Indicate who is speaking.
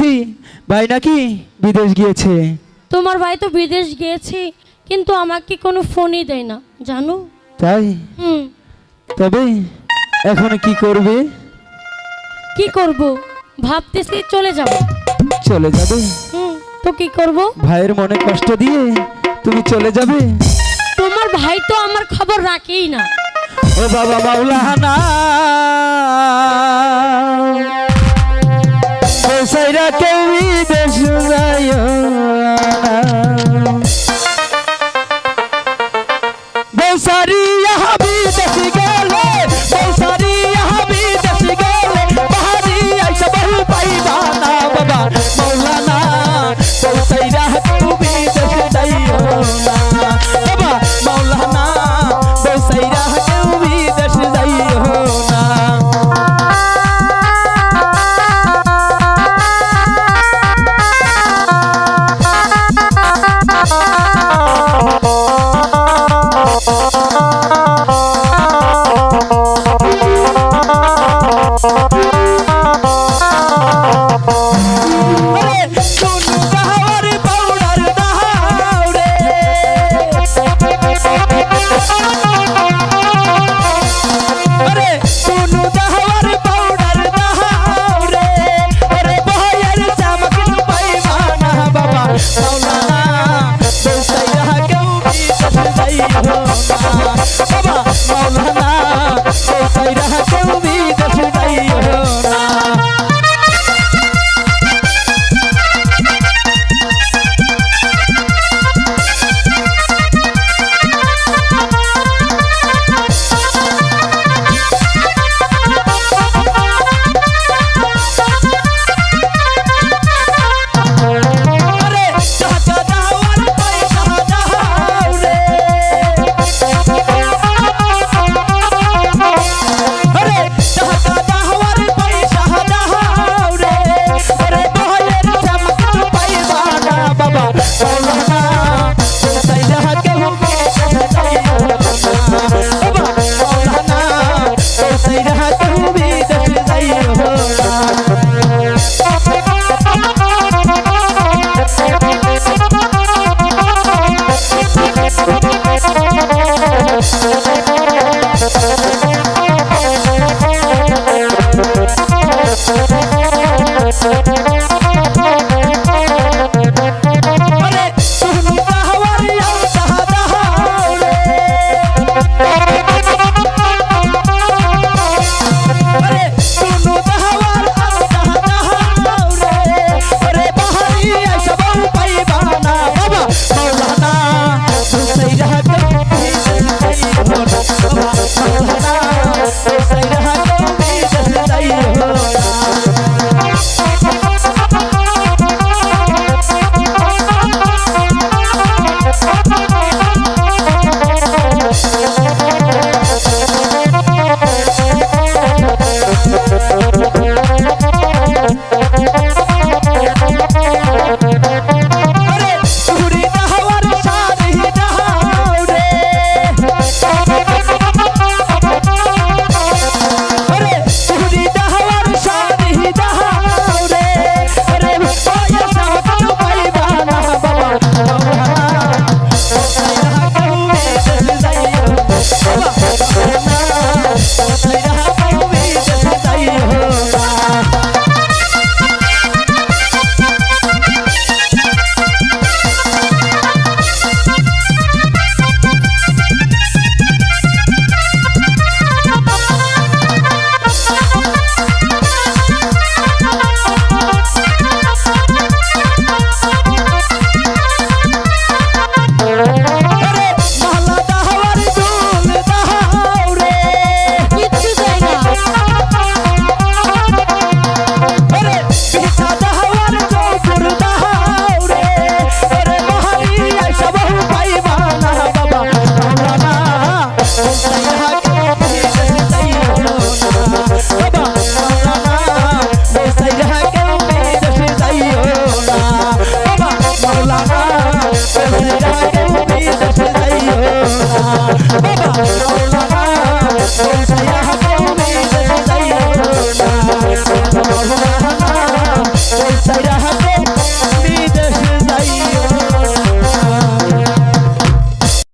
Speaker 1: শুনেছি ভাই নাকি বিদেশ গিয়েছে।
Speaker 2: তোমার ভাই তো বিদেশ গিয়েছে, কিন্তু আমাকে কোনো ফোনই দেয় না জানো।
Speaker 1: তাই?
Speaker 2: হুম।
Speaker 1: তবে এখন কি করবে?
Speaker 2: কি করব ভাবতেছি, চলে যাব।
Speaker 1: চলে যাবে?
Speaker 2: হুম, তো কি করব?
Speaker 1: ভাইয়ের মনে কষ্ট দিয়ে তুমি চলে যাবে?
Speaker 2: তোমার ভাই তো আমার খবর রাখেই না।
Speaker 1: ও বাবা মাওলানা, সাইরা কেউ বিদেশ যাইও না।